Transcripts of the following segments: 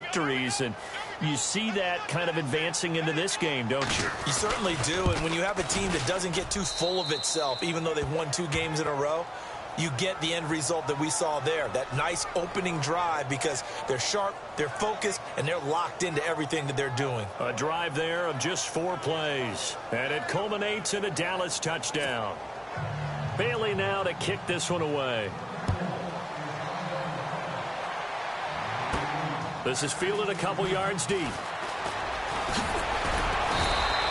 victories, and you see that kind of advancing into this game, don't you? You certainly do, and when you have a team that doesn't get too full of itself, even though they've won 2 games in a row, you get the end result that we saw there, that nice opening drive, because they're sharp, they're focused, and they're locked into everything that they're doing. A drive there of just 4 plays, and it culminates in a Dallas touchdown. Bailey now to kick this one away. This is fielded a couple yards deep.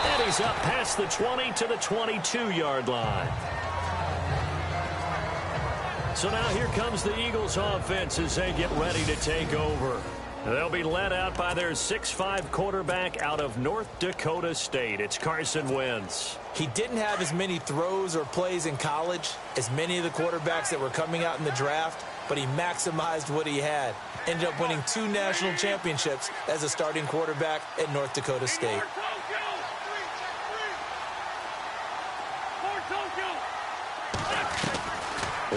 And he's up past the 20 to the 22-yard line. So now here comes the Eagles offense as they get ready to take over. They'll be led out by their 6'5" quarterback out of North Dakota State. It's Carson Wentz. He didn't have as many throws or plays in college as many of the quarterbacks that were coming out in the draft, but he maximized what he had. Ended up winning 2 national championships as a starting quarterback at North Dakota State.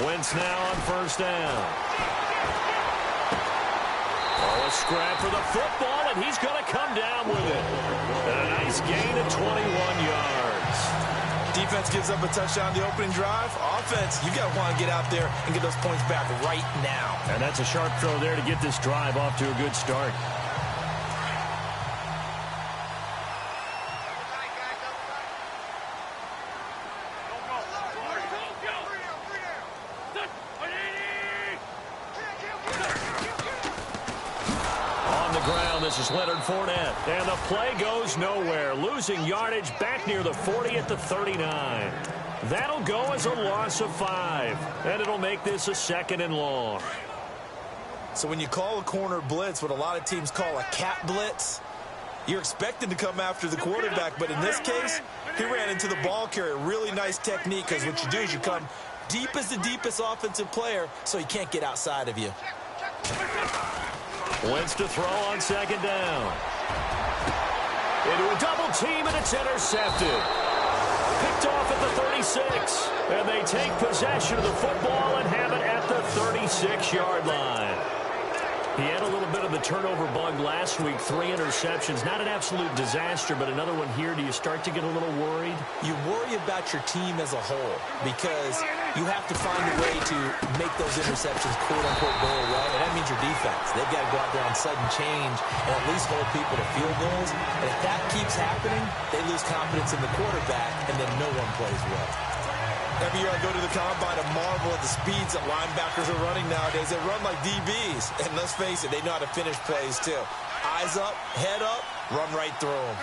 Wentz now on first down. Oh, a scrap for the football, and he's going to come down with it. And a nice gain of 21 yards. Defense gives up a touchdown the opening drive. Offense, you got to want to get out there and get those points back right now. And that's a sharp throw there to get this drive off to a good start. This is Leonard Fournette, and the play goes nowhere, losing yardage back near the 40 at the 39. That'll go as a loss of 5, and it'll make this a 2nd and long. So when you call a corner blitz, what a lot of teams call a cat blitz, you're expected to come after the quarterback, but in this case, he ran into the ball carrier. Really nice technique, because what you do is you come deep as the deepest offensive player, so he can't get outside of you. Wentz to throw on 2nd down. Into a double team, and it's intercepted. Picked off at the 36. And they take possession of the football and have it at the 36-yard line. He had a little bit of the turnover bug last week. 3 interceptions. Not an absolute disaster, but another one here. Do you start to get a little worried? You worry about your team as a whole, because you have to find a way to make those interceptions quote-unquote go away, and that means your defense. They've got to go out there on sudden change and at least hold people to field goals. And if that keeps happening, they lose confidence in the quarterback, and then no one plays well. Every year I go to the combine and marvel at the speeds that linebackers are running nowadays. They run like DBs, and let's face it, they know how to finish plays too. Eyes up, head up, run right through them.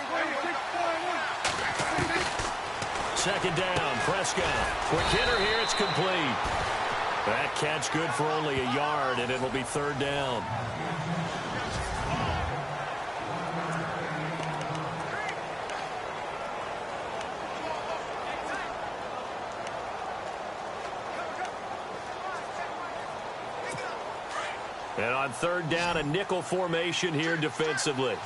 2nd down, Prescott. Quick hitter here, it's complete. That catch good for only a yard, and it'll be 3rd down. And on 3rd down, a nickel formation here defensively.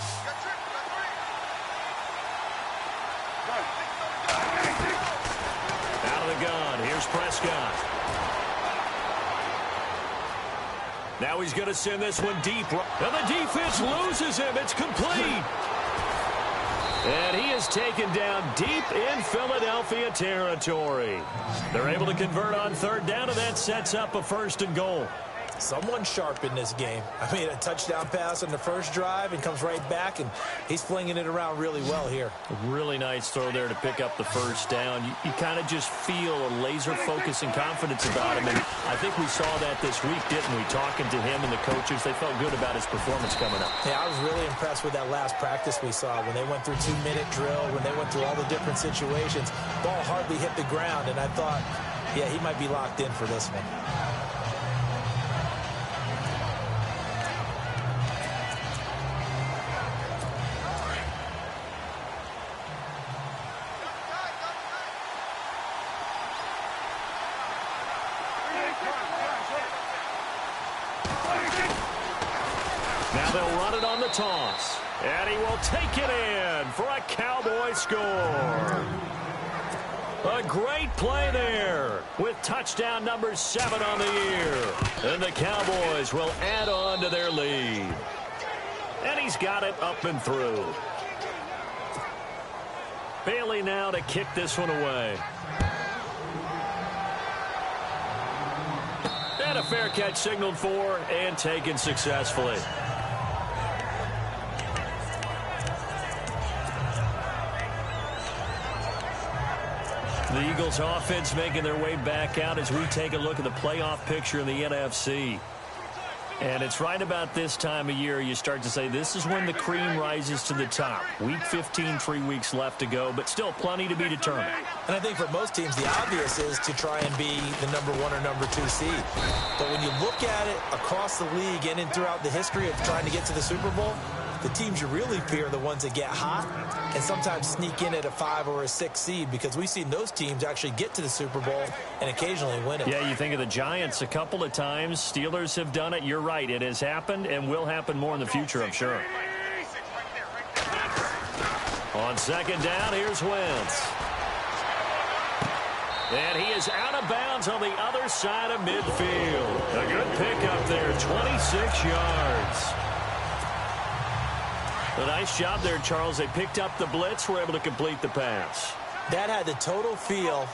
Out of the gun, here's Prescott. Now he's going to send this one deep. And the defense loses him. It's complete. And he is taken down deep in Philadelphia territory. They're able to convert on 3rd down, and that sets up a 1st and goal. Someone sharp in this game. I mean, a touchdown pass on the first drive and comes right back, and he's flinging it around really well here. A really nice throw there to pick up the 1st down. You kind of just feel a laser focus and confidence about him, and I think we saw that this week, didn't we? Talking to him and the coaches, they felt good about his performance coming up. Yeah, I was really impressed with that last practice we saw when they went through 2-minute drill, when they went through all the different situations. Ball hardly hit the ground, and I thought, yeah, he might be locked in for this one. Now they'll run it on the toss. And he will take it in for a Cowboy score. A great play there with touchdown number 7 on the year. And the Cowboys will add on to their lead. And he's got it up and through. Bailey now to kick this one away. And a fair catch signaled for and taken successfully. The Eagles offense making their way back out as we take a look at the playoff picture in the NFC. And it's right about this time of year you start to say this is when the cream rises to the top. Week 15, 3 weeks left to go, but still plenty to be determined. And I think for most teams, the obvious is to try and be the number 1 or number 2 seed. But when you look at it across the league and throughout the history of trying to get to the Super Bowl, the teams you really fear are the ones that get hot and sometimes sneak in at a 5 or a 6 seed, because we've seen those teams actually get to the Super Bowl and occasionally win it. Yeah, you think of the Giants a couple of times. Steelers have done it. You're right. It has happened and will happen more in the future, I'm sure. On second down, here's Wentz. And he is out of bounds on the other side of midfield. A good pickup there, 26 yards. A nice job there, Charles. They picked up the blitz, were able to complete the pass. That had the total feel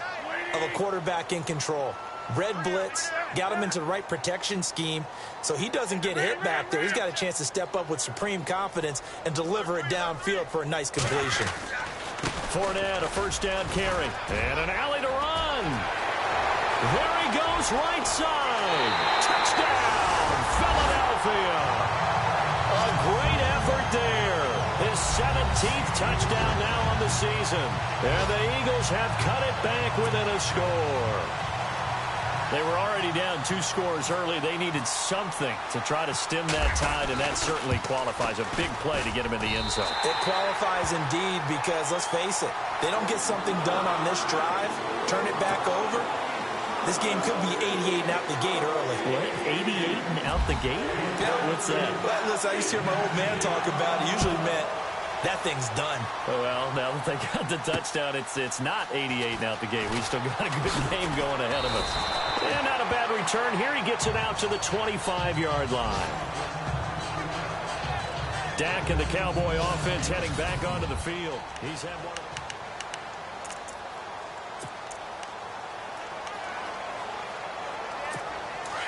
of a quarterback in control. Red blitz, got him into the right protection scheme, so he doesn't get hit back there. He's got a chance to step up with supreme confidence and deliver it downfield for a nice completion. Fournette, a first down carry, and an alley to run. There he goes, right side. Touchdown, Philadelphia. A great effort there. His 17th touchdown now on the season. And the Eagles have cut it back within a score. They were already down 2 scores early. They needed something to try to stem that tide, and that certainly qualifies. A big play to get him in the end zone. It qualifies indeed, because let's face it, they don't get something done on this drive, turn it back over, this game could be 88 and out the gate early. What? 88 and out the gate? Yeah. What's that? Well, listen, I used to hear my old man talk about it. Usually meant that thing's done. Oh, well, now that they got the touchdown, it's not 88 and out the gate. We still got a good game going ahead of us. And not a bad return. Here he gets it out to the 25-yard line. Dak and the Cowboy offense heading back onto the field. He's had one of the...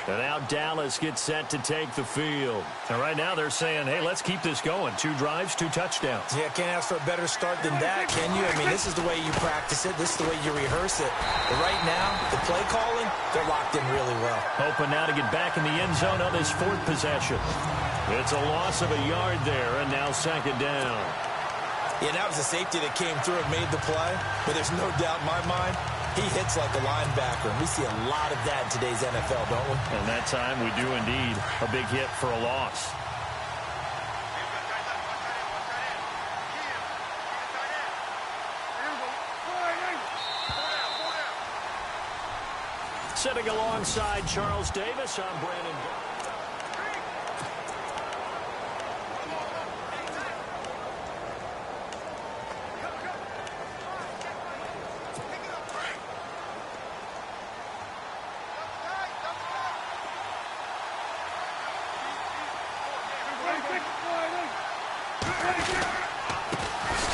And now Dallas gets set to take the field. And right now they're saying, hey, let's keep this going. 2 drives, 2 touchdowns. Yeah, can't ask for a better start than that, can you? I mean, this is the way you practice it. This is the way you rehearse it. But right now, the play calling, they're locked in really well. Hoping now to get back in the end zone on this 4th possession. It's a loss of a yard there, and now second down. Yeah, that was a safety that came through and made the play. But there's no doubt in my mind, he hits like a linebacker, and we see a lot of that in today's NFL, don't we? And that time we do indeed. A big hit for a loss. Sitting alongside Charles Davis, I'm Brandon.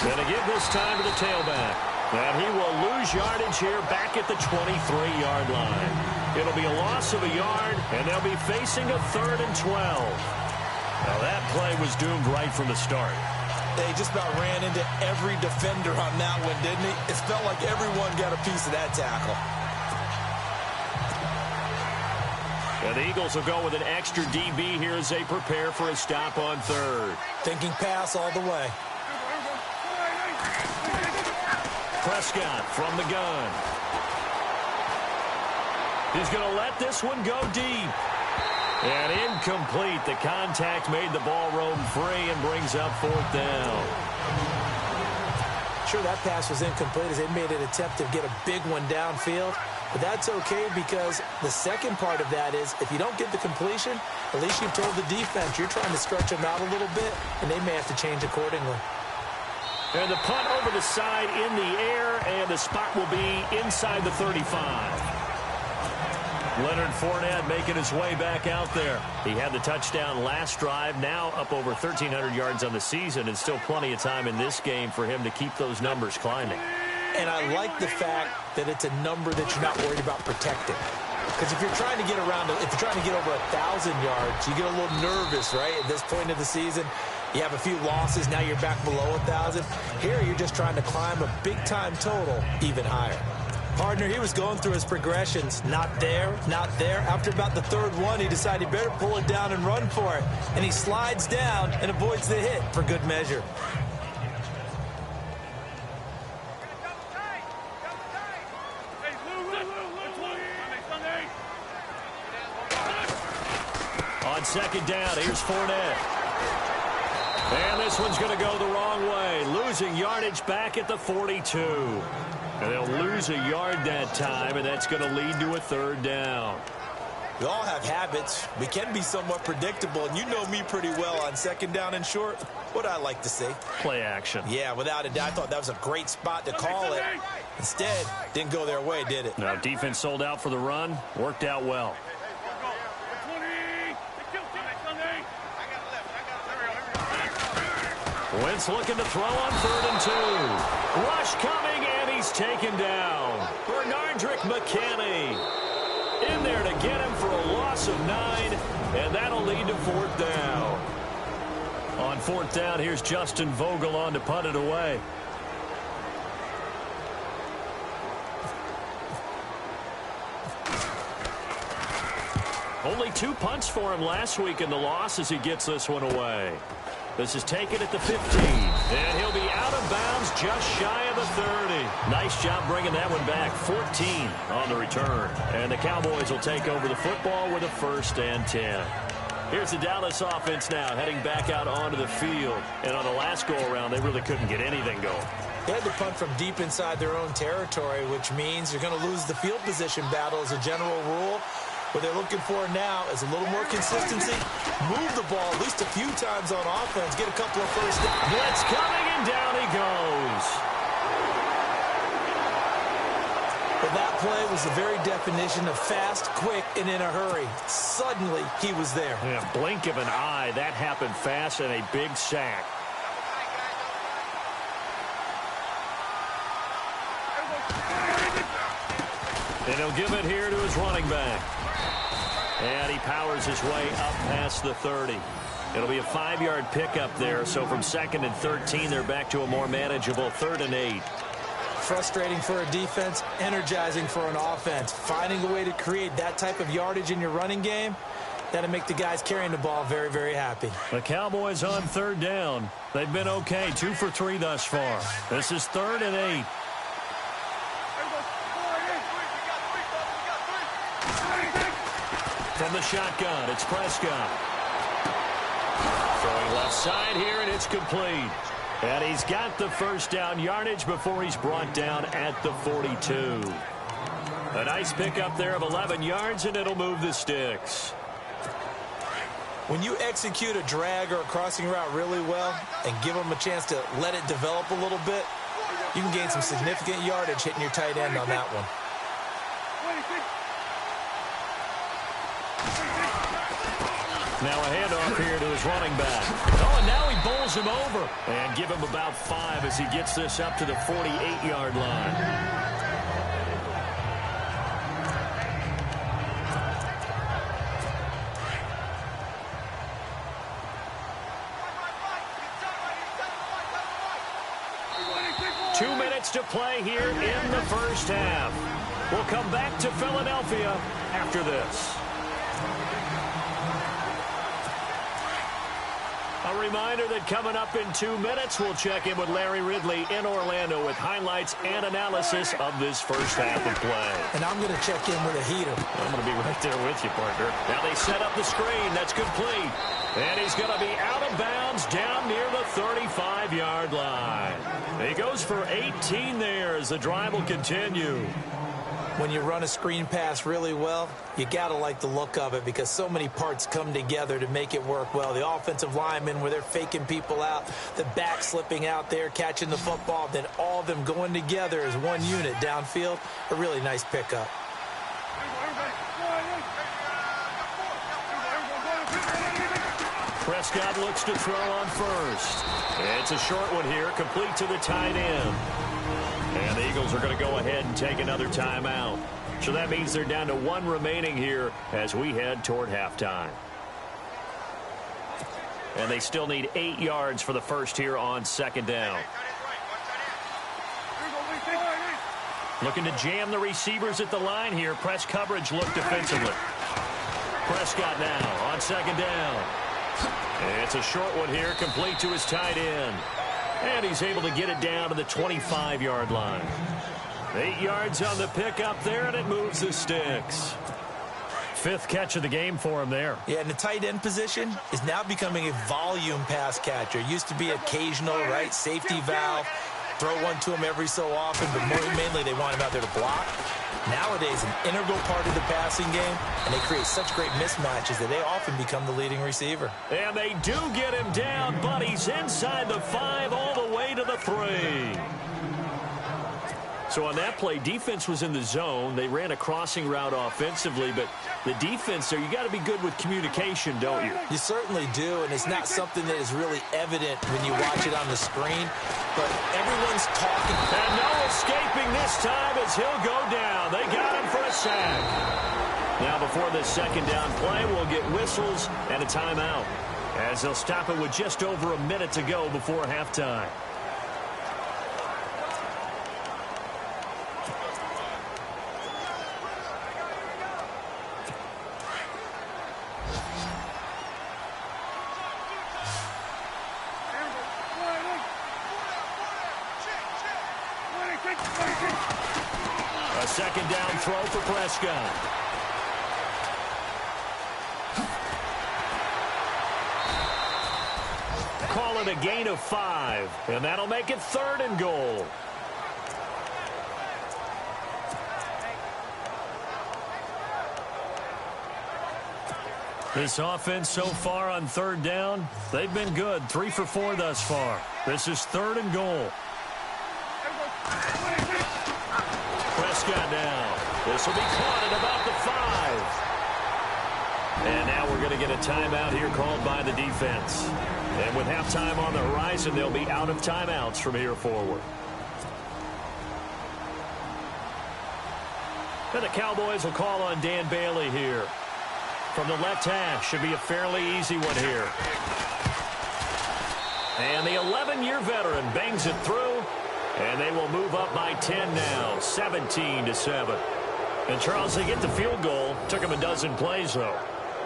Going to give this time to the tailback. And he will lose yardage here back at the 23-yard line. It'll be a loss of a yard, and they'll be facing a 3rd and 12. Now that play was doomed right from the start. They just about ran into every defender on that one, didn't he? It felt like everyone got a piece of that tackle. And the Eagles will go with an extra DB here as they prepare for a stop on 3rd. Thinking pass all the way. Prescott from the gun. He's going to let this one go deep. And incomplete. The contact made the ball roam free and brings up 4th down. Sure, that pass was incomplete as they made an attempt to get a big one downfield. But that's okay, because the second part of that is if you don't get the completion, at least you've told the defense you're trying to stretch them out a little bit, and they may have to change accordingly. And the punt over the side in the air, and the spot will be inside the 35. Leonard Fournette making his way back out there. He had the touchdown last drive, now up over 1,300 yards on the season, and still plenty of time in this game for him to keep those numbers climbing. And I like the fact that it's a number that you're not worried about protecting. Because if you're trying to get around, if you're trying to get over 1,000 yards, you get a little nervous, right? At this point of the season, you have a few losses, now you're back below 1,000. Here, you're just trying to climb a big-time total even higher. Partner, he was going through his progressions. Not there, not there. After about the third one, he decided he better pull it down and run for it. And he slides down and avoids the hit for good measure. On second down, here's Fournette. And this one's going to go the wrong way. Losing yardage back at the 42. And they'll lose a yard that time, and that's going to lead to a third down. We all have habits. We can be somewhat predictable, and you know me pretty well on second down and short. What I like to say? Play action. Yeah, without a doubt, I thought that was a great spot to call it. Instead, didn't go their way, did it? No, defense sold out for the run. Worked out well. Wentz looking to throw on 3rd and 2. Rush coming, and he's taken down. Bernardrick McKinney in there to get him for a loss of 9, and that'll lead to 4th down. On 4th down, here's Justin Vogel on to punt it away. Only 2 punts for him last week in the loss as he gets this one away. This is taken at the 15, and he'll be out of bounds just shy of the 30. Nice job bringing that one back. 14 on the return. And the Cowboys will take over the football with a 1st and 10. Here's the Dallas offense now heading back out onto the field. And on the last go-around, they really couldn't get anything going. They had to punt from deep inside their own territory, which means you're going to lose the field position battle as a general rule. What they're looking for now is a little more consistency. Move the ball at least a few times on offense. Get a couple of first downs. Blitz coming, and down he goes. But that play was the very definition of fast, quick, and in a hurry. Suddenly, he was there. Yeah, blink of an eye. That happened fast, and a big sack. And he'll give it here to his running back. And he powers his way up past the 30. It'll be a 5-yard pickup there. So from 2nd and 13, they're back to a more manageable 3rd and 8. Frustrating for a defense, energizing for an offense. Finding a way to create that type of yardage in your running game, that'll make the guys carrying the ball very, very happy. The Cowboys on 3rd down. They've been okay, 2 for 3 thus far. This is 3rd and 8. From the shotgun, it's Prescott. Throwing left side here, and it's complete. And he's got the 1st down yardage before he's brought down at the 42. A nice pickup there of 11 yards, and it'll move the sticks. When you execute a drag or a crossing route really well and give them a chance to let it develop a little bit, you can gain some significant yardage hitting your tight end on that one. Now a handoff here to his running back. Oh, and now he bowls him over. And give him about 5 as he gets this up to the 48-yard line. Two minutes to play here in the first half. We'll come back to Philadelphia after this. A reminder that coming up in 2 minutes, we'll check in with Larry Ridley in Orlando with highlights and analysis of this first half of play. And I'm going to check in with a heater. I'm going to be right there with you, partner. Now they set up the screen. That's complete. And he's going to be out of bounds down near the 35-yard line. He goes for 18 there as the drive will continue. When you run a screen pass really well, you got to like the look of it because so many parts come together to make it work well. The offensive linemen where they're faking people out, the back slipping out there, catching the football, then all of them going together as one unit downfield. A really nice pickup. Prescott looks to throw on first. It's a short one here, complete to the tight end. And the Eagles are going to go ahead and take another timeout. So that means they're down to one remaining here as we head toward halftime. And they still need 8 yards for the first here on second down. Looking to jam the receivers at the line here. Press coverage look defensively. Prescott now on second down. It's a short one here, complete to his tight end. And he's able to get it down to the 25-yard line. 8 yards on the pickup there, and it moves the sticks. 5th catch of the game for him there. Yeah, and the tight end position is now becoming a volume pass catcher. It used to be occasional, right, safety valve. Throw one to him every so often, but mainly they want him out there to block. Nowadays, an integral part of the passing game, and they create such great mismatches that they often become the leading receiver. And they do get him down, but he's inside the 5 all the way to the 3. So on that play, defense was in the zone. They ran a crossing route offensively, but the defense there, you got to be good with communication, don't you? You certainly do, and it's not something that is really evident when you watch it on the screen, but everyone's talking. And no escaping this time as he'll go down. They got him for a sack. Now before this second down play, we'll get whistles and a timeout, as they'll stop it with just over a minute to go before halftime. A second down throw for Prescott. Call it a gain of 5, and that'll make it 3rd and goal. This offense so far on 3rd down, they've been good. 3 for 4 thus far. This is 3rd and goal. Prescott now. This will be caught at about the 5. And now we're going to get a timeout here called by the defense. And with halftime on the horizon, they'll be out of timeouts from here forward. And the Cowboys will call on Dan Bailey here. From the left hash, should be a fairly easy one here. And the 11-year veteran bangs it through. And they will move up by 10 now, 17-7. And, Charles, they get the field goal. Took them a dozen plays, though.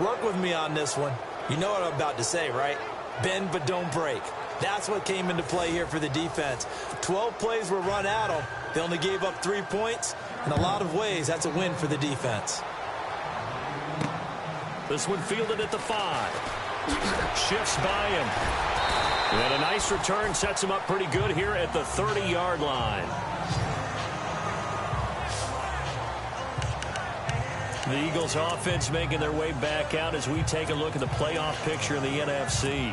Work with me on this one. You know what I'm about to say, right? Bend but don't break. That's what came into play here for the defense. 12 plays were run at them. They only gave up 3 points. In a lot of ways, that's a win for the defense. This one fielded at the 5. Shifts by him. And a nice return sets him up pretty good here at the 30-yard line. The Eagles offense making their way back out as we take a look at the playoff picture in the NFC.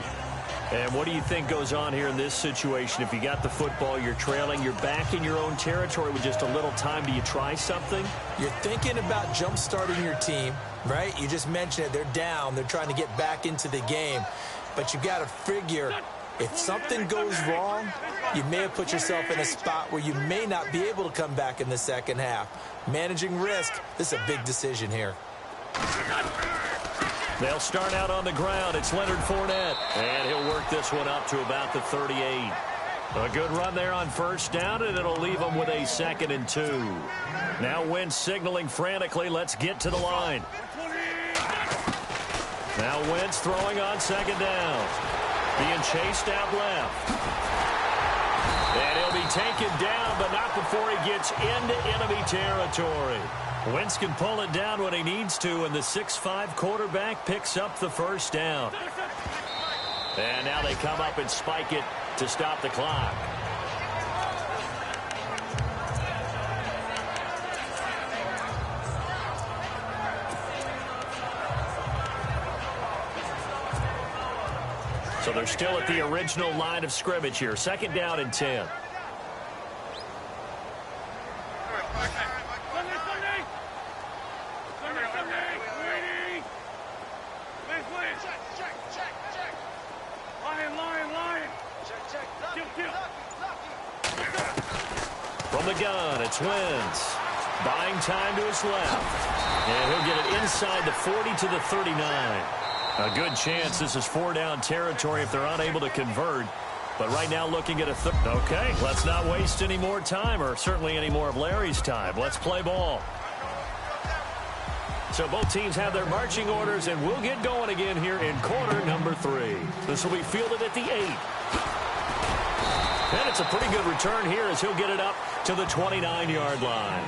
And what do you think goes on here in this situation? If you got the football, you're trailing, you're back in your own territory with just a little time. Do you try something? You're thinking about jump-starting your team, right? You just mentioned it. They're down. They're trying to get back into the game. But you got to figure, if something goes wrong, you may have put yourself in a spot where you may not be able to come back in the second half. Managing risk, this is a big decision here. They'll start out on the ground. It's Leonard Fournette. And he'll work this one up to about the 38. A good run there on first down, and it'll leave them with a 2nd and 2. Now Wentz signaling frantically, let's get to the line. Now Wentz throwing on second down. Being chased out left. And he'll be taken down, but not before he gets into enemy territory. Wentz can pull it down when he needs to, and the 6'5" quarterback picks up the first down. And now they come up and spike it to stop the clock. So they're still at the original line of scrimmage here. 2nd down and 10. From the gun, it's Wentz. Buying time to his left. And he'll get it inside the 40 to the 39. A good chance this is 4-down territory if they're unable to convert. But right now looking at a third. Okay, let's not waste any more time, or certainly any more of Larry's time. Let's play ball. So both teams have their marching orders, and we'll get going again here in quarter number 3. This will be fielded at the 8. And it's a pretty good return here as he'll get it up to the 29-yard line.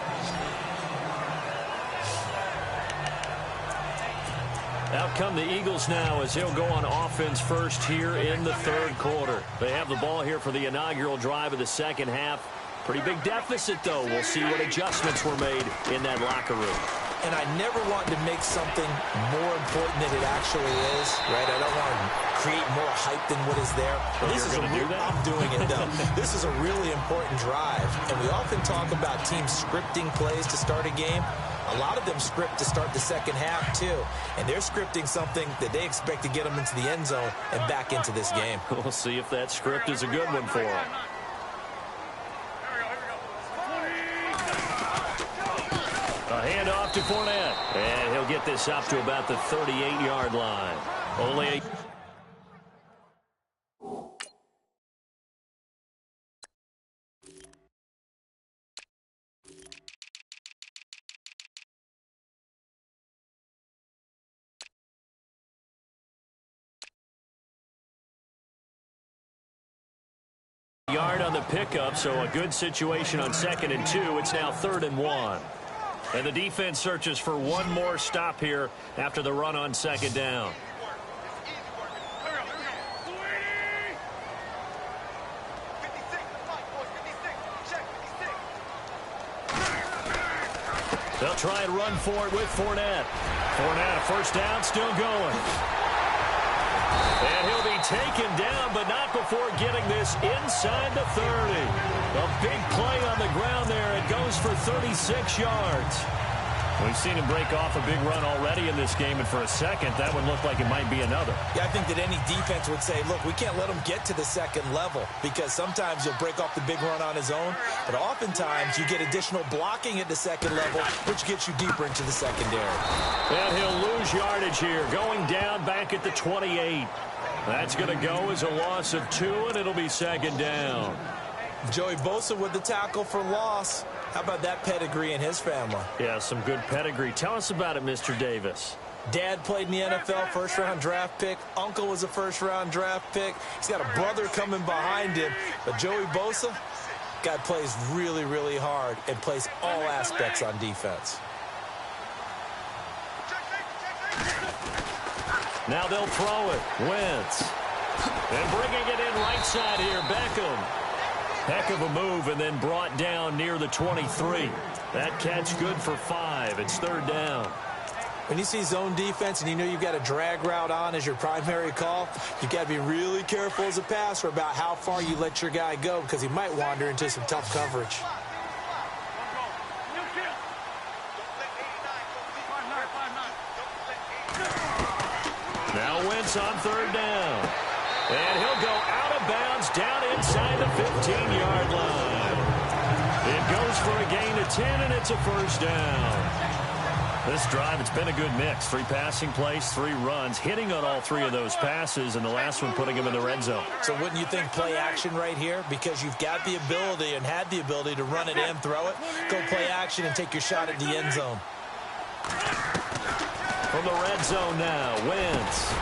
Out come the Eagles now as he'll go on offense first here in the third quarter. They have the ball here for the inaugural drive of the second half. Pretty big deficit, though. We'll see what adjustments were made in that locker room. And I never want to make something more important than it actually is, right? I don't want to create more hype than what is there. This is I'm doing it, though. This is a really important drive. And we often talk about teams scripting plays to start a game. A lot of them script to start the second half, too. And they're scripting something that they expect to get them into the end zone and back into this game. We'll see if that script is a good one for them. A handoff to Fournette. And he'll get this up to about the 38-yard line. Only a... yard on the pickup, so a good situation on 2nd and 2. It's now 3rd and 1. And the defense searches for one more stop here after the run on 2nd down. They'll try and run for it with Fournette. Fournette, a first down, still going. And he'll be taken down, but not before getting this inside the 30. A big play on the ground there. It goes for 36 yards. We've seen him break off a big run already in this game, and for a second, that would look like it might be another. Yeah, I think that any defense would say, look, we can't let him get to the second level, because sometimes he'll break off the big run on his own, but oftentimes you get additional blocking at the second level, which gets you deeper into the secondary. And he'll lose yardage here, going down back at the 28. That's going to go as a loss of 2, and it'll be 2nd down. Joey Bosa with the tackle for loss. How about that pedigree in his family? Yeah, some good pedigree. Tell us about it, Mr. Davis. Dad played in the NFL, first-round draft pick. Uncle was a first-round draft pick. He's got a brother coming behind him. But Joey Bosa, guy plays really, really hard and plays all aspects on defense. Now they'll throw it. Wentz. And bringing it in right side here, Beckham. Heck of a move, and then brought down near the 23. That catch good for 5. It's 3rd down. When you see zone defense and you know you've got a drag route on as your primary call, you've got to be really careful as a passer about how far you let your guy go, because he might wander into some tough coverage. Now Wentz on 3rd down. And he'll go out of bounds down inside the 15-yard line. It goes for a gain of 10, and it's a first down. This drive, it's been a good mix. 3 passing plays, 3 runs, hitting on all 3 of those passes, and the last one putting him in the red zone. So wouldn't you think play action right here? Because you've got the ability and had the ability to run it and throw it. Go play action and take your shot at the end zone. From the red zone now, Wentz.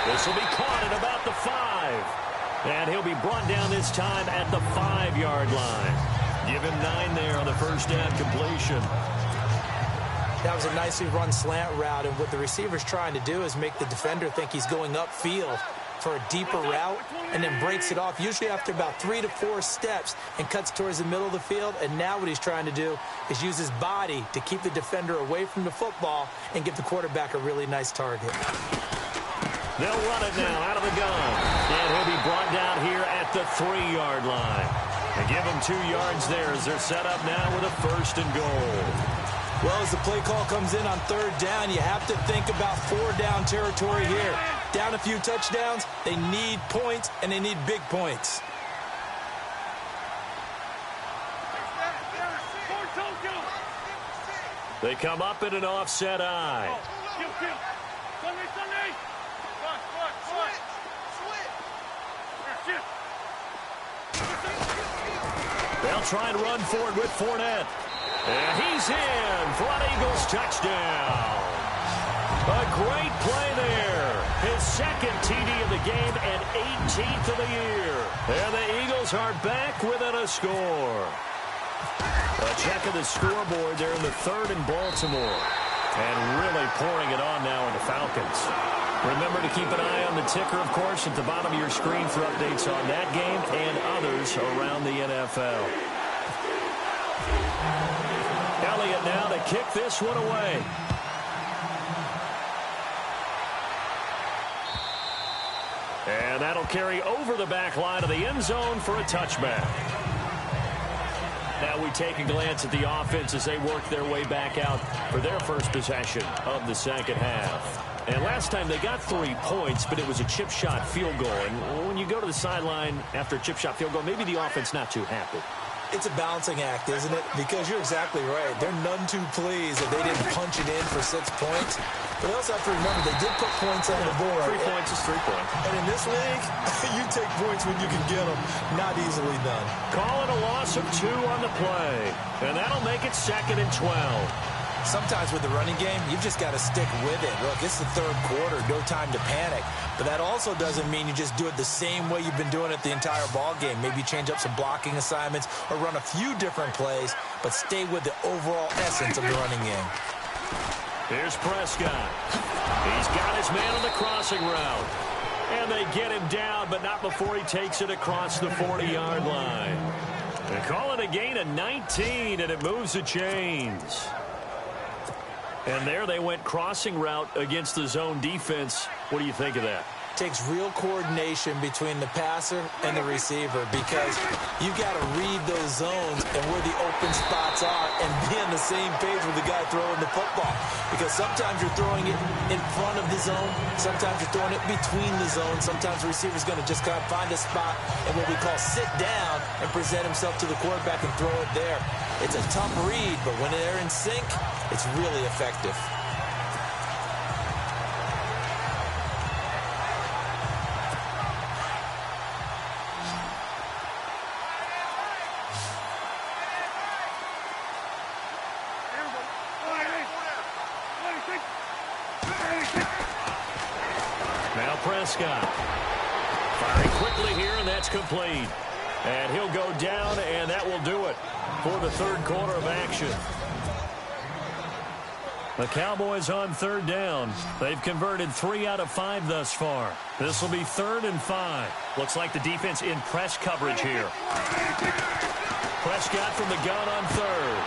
This will be caught at about the 5. And he'll be brought down this time at the 5-yard line. Give him 9 there on the first down completion. That was a nicely run slant route, and what the receiver's trying to do is make the defender think he's going upfield for a deeper route, and then breaks it off, usually after about 3 to 4 steps, and cuts towards the middle of the field. And now what he's trying to do is use his body to keep the defender away from the football and give the quarterback a really nice target. They'll run it now out of the gun. And he'll be brought down here at the 3-yard line. And give him 2 yards there as they're set up now with a 1st and goal. Well, as the play call comes in on 3rd down, you have to think about 4-down territory here. Down a few touchdowns, they need points, and they need big points. They come up in an offset eye. They'll try and run forward with Fournette. And he's in for an Eagles touchdown. A great play there. His second TD of the game and 18th of the year. And the Eagles are back within a score. A check of the scoreboard there in the third in Baltimore. And really pouring it on now in the Falcons. Remember to keep an eye on the ticker, of course, at the bottom of your screen for updates on that game and others around the NFL. Elliott now to kick this one away. And that'll carry over the back line of the end zone for a touchback. Now we take a glance at the offense as they work their way back out for their first possession of the second half. And last time they got 3 points, but it was a chip shot field goal. And when you go to the sideline after a chip shot field goal, maybe the offense not too happy. It's a balancing act, isn't it? Because you're exactly right. They're none too pleased that they didn't punch it in for 6 points. But they also have to remember they did put points on the board. 3 points is 3 points. And in this league, you take points when you can get them. Not easily done. Calling a loss of 2 on the play. And that'll make it 2nd and 12. Sometimes with the running game, you've just got to stick with it. Look, it's the third quarter, no time to panic. But that also doesn't mean you just do it the same way you've been doing it the entire ball game. Maybe change up some blocking assignments or run a few different plays, but stay with the overall essence of the running game. Here's Prescott. He's got his man on the crossing route. And they get him down, but not before he takes it across the 40-yard line. They call it a gain of 19, and it moves the chains. And there they went crossing route against the zone defense. What do you think of that? Takes real coordination between the passer and the receiver because you've got to read those zones and where the open spots are and be on the same page with the guy throwing the football. Because sometimes you're throwing it in front of the zone. Sometimes you're throwing it between the zones. Sometimes the receiver's going to just kind of find a spot and what we call sit down and present himself to the quarterback and throw it there. It's a tough read, but when they're in sync, it's really effective. Now Prescott firing quickly here, and that's complete. And he'll go down, and that will do it for the third quarter of action. The Cowboys on third down. They've converted 3 out of 5 thus far. This will be 3rd and 5. Looks like the defense in press coverage here. Prescott from the gun on third.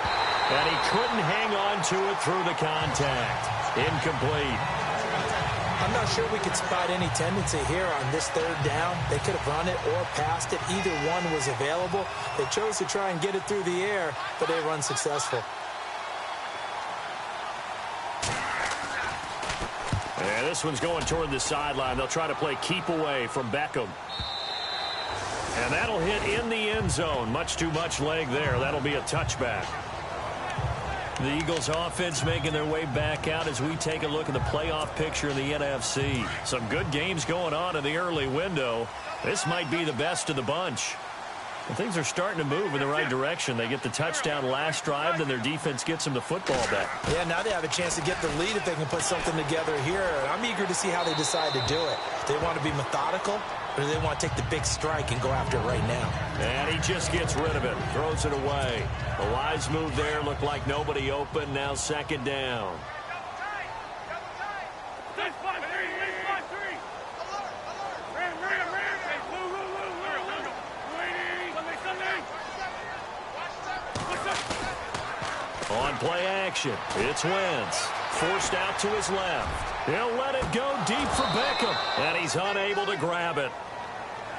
And he couldn't hang on to it through the contact. Incomplete. I'm not sure we could spot any tendency here on this third down. They could have run it or passed it. Either one was available. They chose to try and get it through the air, but they were unsuccessful. And this one's going toward the sideline. They'll try to play keep away from Beckham. And that'll hit in the end zone. Much too much leg there. That'll be a touchback. The Eagles offense making their way back out as we take a look at the playoff picture in the NFC. Some good games going on in the early window. This might be the best of the bunch. And things are starting to move in the right direction. They get the touchdown last drive, then their defense gets them the football back. Yeah, now they have a chance to get the lead if they can put something together here. I'm eager to see how they decide to do it. Do they want to be methodical, or do they want to take the big strike and go after it right now? And he just gets rid of it, throws it away. The wise move there, looked like nobody open. Now 2nd down. On play action, it's Wentz. Forced out to his left. He'll let it go deep for Beckham. And he's unable to grab it.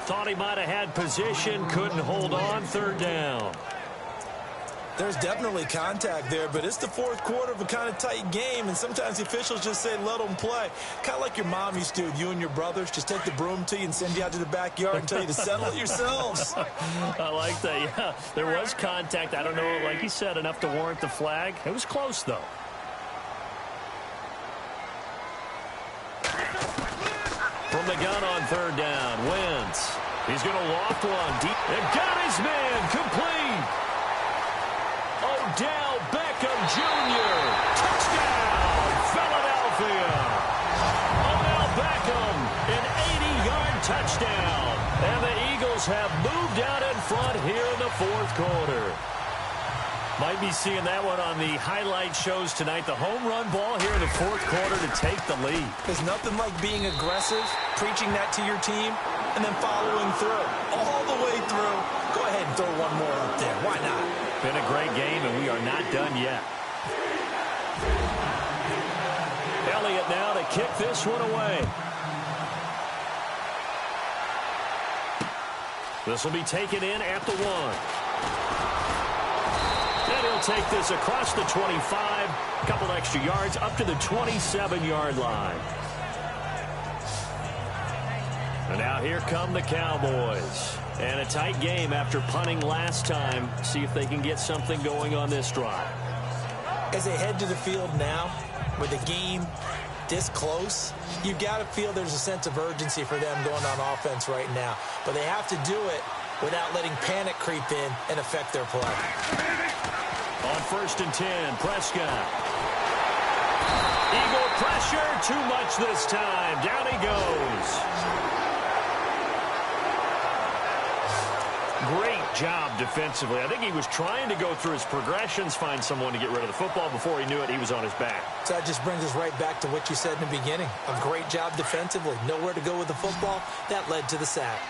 Thought he might have had position, couldn't hold on. 3rd down. There's definitely contact there, but it's the fourth quarter of a kind of tight game, and sometimes the officials just say, let them play. Kind of like your mom used to with you and your brothers. Just take the broom to you and send you out to the backyard and tell you to settle it yourselves. I like that, yeah. There was contact. I don't know, like you said, enough to warrant the flag. It was close, though. the gun on third down. Wentz. He's going to loft one deep. And got his man complete. Odell Beckham Jr. Touchdown, Philadelphia. Odell Beckham, an 80-yard touchdown. And the Eagles have moved out in front here in the fourth quarter. Might be seeing that one on the highlight shows tonight. The home run ball here in the fourth quarter to take the lead. There's nothing like being aggressive, preaching that to your team, and then following through. All the way through. Go ahead and throw one more up there. Why not? Been a great game, and we are not done yet. Elliott now to kick this one away. This will be taken in at the 1. And he'll take this across the 25. A couple extra yards up to the 27-yard line. And now here come the Cowboys. And a tight game after punting last time. See if they can get something going on this drive. As they head to the field now, with the game this close, you've got to feel there's a sense of urgency for them going on offense right now. But they have to do it without letting panic creep in and affect their play. On 1st and 10, Prescott. Eagle pressure, too much this time. Down he goes. Great job defensively. I think he was trying to go through his progressions, find someone to get rid of the football. Before he knew it, he was on his back. So that just brings us right back to what you said in the beginning. A great job defensively. Nowhere to go with the football. That led to the sack.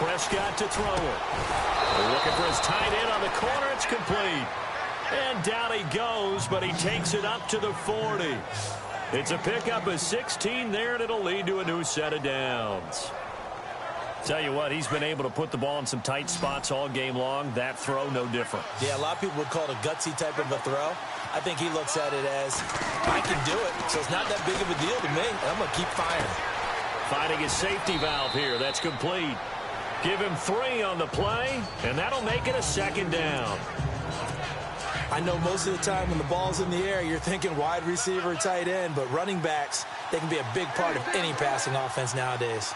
Prescott to throw it. Looking for his tight end on the corner. It's complete. And down he goes, but he takes it up to the 40. It's a pickup of 16 there, and it'll lead to a new set of downs. Tell you what, he's been able to put the ball in some tight spots all game long. That throw, no different. Yeah, a lot of people would call it a gutsy type of a throw. I think he looks at it as, I can do it, so it's not that big of a deal to me. I'm going to keep firing. Finding his safety valve here. That's complete. Give him 3 on the play, and that'll make it a 2nd down. I know most of the time when the ball's in the air, you're thinking wide receiver, tight end, but running backs, they can be a big part of any passing offense nowadays.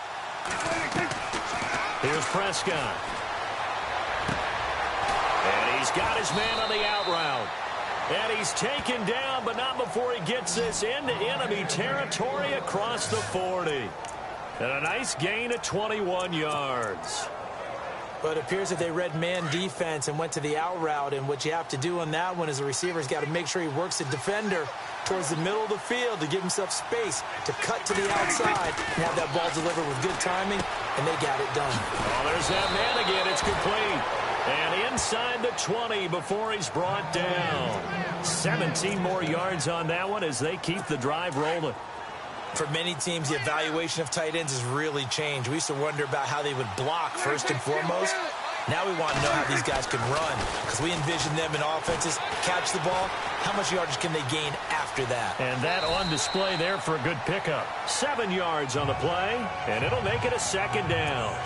Here's Prescott. And he's got his man on the out route. And he's taken down, but not before he gets this into enemy territory across the 40. And a nice gain of 21 yards. But it appears that they read man defense and went to the out route, and what you have to do on that one is the receiver's got to make sure he works the defender towards the middle of the field to give himself space to cut to the outside and have that ball delivered with good timing, and they got it done. Oh, there's that man again. It's complete. And inside the 20 before he's brought down. 17 more yards on that one as they keep the drive rolling. For many teams, the evaluation of tight ends has really changed. We used to wonder about how they would block first and foremost. Now we want to know how these guys can run, because we envision them in offenses, catch the ball, how much yardage can they gain after that? And that on display there for a good pickup. 7 yards on the play, and it'll make it a 2nd down.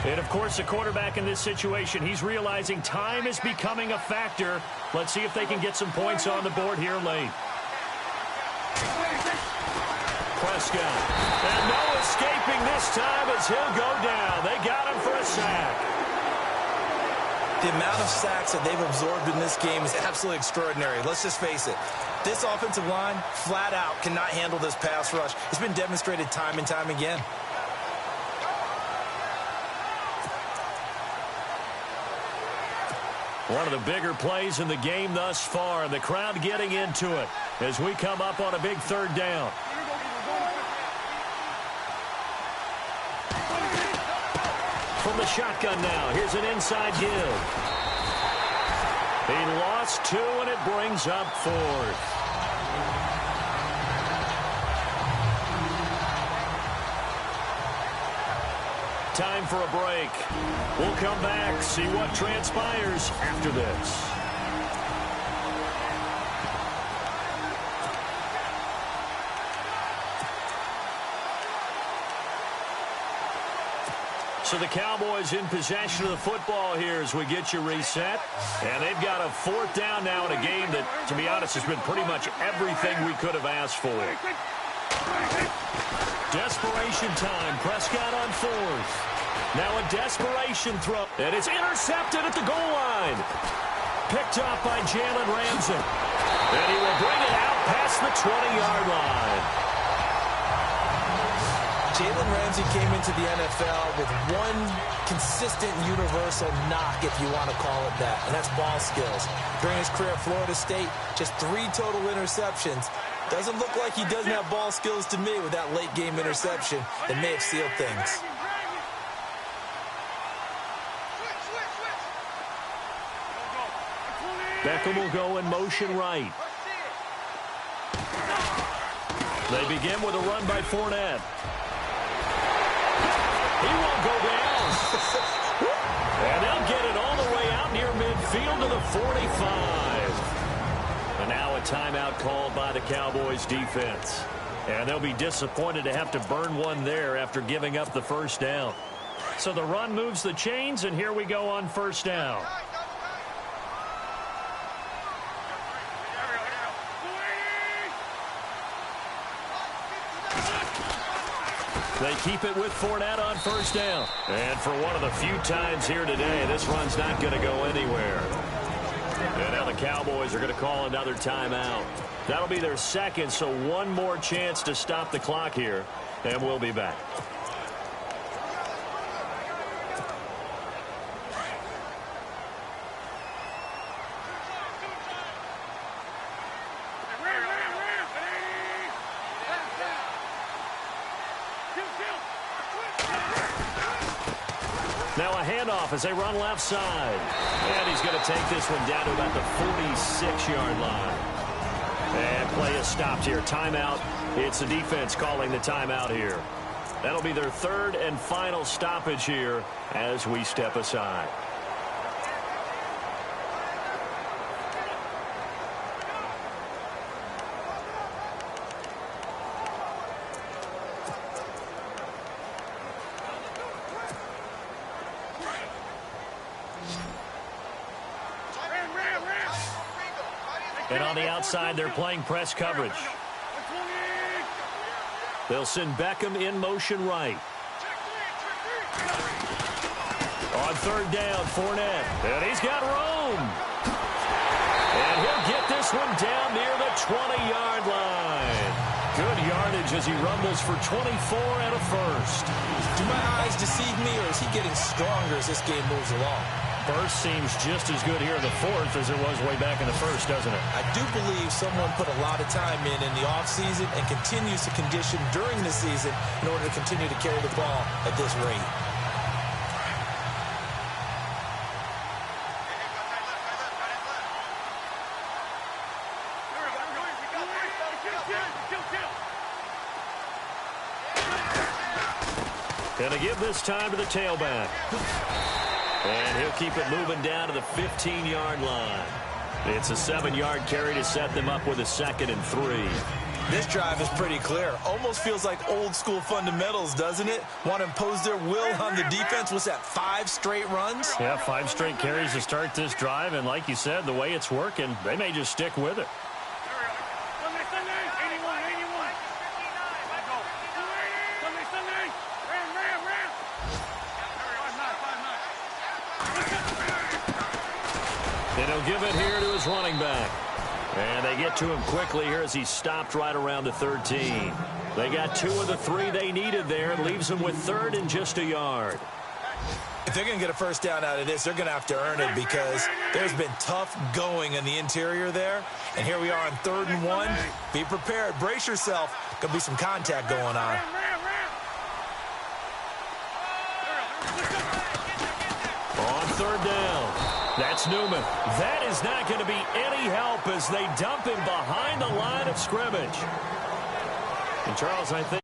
And, of course, the quarterback in this situation, he's realizing time is becoming a factor. Let's see if they can get some points on the board here late. Prescott. And no escaping this time as he'll go down. They got him for a sack. The amount of sacks that they've absorbed in this game is absolutely extraordinary. Let's just face it. This offensive line, flat out, cannot handle this pass rush. It's been demonstrated time and time again. One of the bigger plays in the game thus far, and the crowd getting into it as we come up on a big 3rd down. From the shotgun now, here's an inside give. He lost 2, and it brings up 4th. Time for a break. We'll come back, see what transpires after this. So the Cowboys in possession of the football here as we get you reset. And they've got a 4th down now in a game that, to be honest, has been pretty much everything we could have asked for. Desperation time. Prescott on 4th. Now a desperation throw. And it's intercepted at the goal line. Picked up by Jalen Ramsey. And he will bring it out past the 20-yard line. Jalen Ramsey came into the NFL with one consistent universal knock, if you want to call it that, and that's ball skills. During his career at Florida State, just 3 total interceptions. Doesn't look like he doesn't have ball skills to me with that late-game interception that may have sealed things. Beckham will go in motion right. They begin with a run by Fournette. He won't go down. And they'll get it all the way out near midfield to the 45. And now a timeout called by the Cowboys defense. And they'll be disappointed to have to burn one there after giving up the first down. So the run moves the chains, and here we go on first down. They keep it with Fournette on first down. And for one of the few times here today, this run's not going to go anywhere. And now the Cowboys are going to call another timeout. That'll be their second, so one more chance to stop the clock here, and we'll be back. Now a handoff as they run left side. And he's going to take this one down to about the 46-yard line. And play is stopped here. Timeout. It's the defense calling the timeout here. That'll be their 3rd and final stoppage here as we step aside. And on the outside, they're playing press coverage. They'll send Beckham in motion right. On 3rd down, Fournette. And he's got room. And he'll get this one down near the 20-yard line. Good yardage as he rumbles for 24 and a first. Do my eyes deceive me, or is he getting stronger as this game moves along? Burst seems just as good here in the 4th as it was way back in the 1st, doesn't it? I do believe someone put a lot of time in the offseason and continues to condition during the season in order to continue to carry the ball at this rate. Gonna give this time to the tailback. And he'll keep it moving down to the 15-yard line. It's a 7-yard carry to set them up with a 2nd and 3. This drive is pretty clear. Almost feels like old-school fundamentals, doesn't it? Want to impose their will on the defense. What's that, 5 straight runs? Yeah, 5 straight carries to start this drive. And like you said, the way it's working, they may just stick with it. And he'll give it here to his running back. And they get to him quickly here as he stopped right around the 13. They got 2 of the 3 they needed there. It leaves them with 3rd and just a yard. If they're going to get a first down out of this, they're going to have to earn it because there's been tough going in the interior there. And here we are on 3rd and 1. Be prepared. Brace yourself. Going to be some contact going on. On 3rd down. That's Newman. That is not going to be any help as they dump him behind the line of scrimmage. And Charles, I think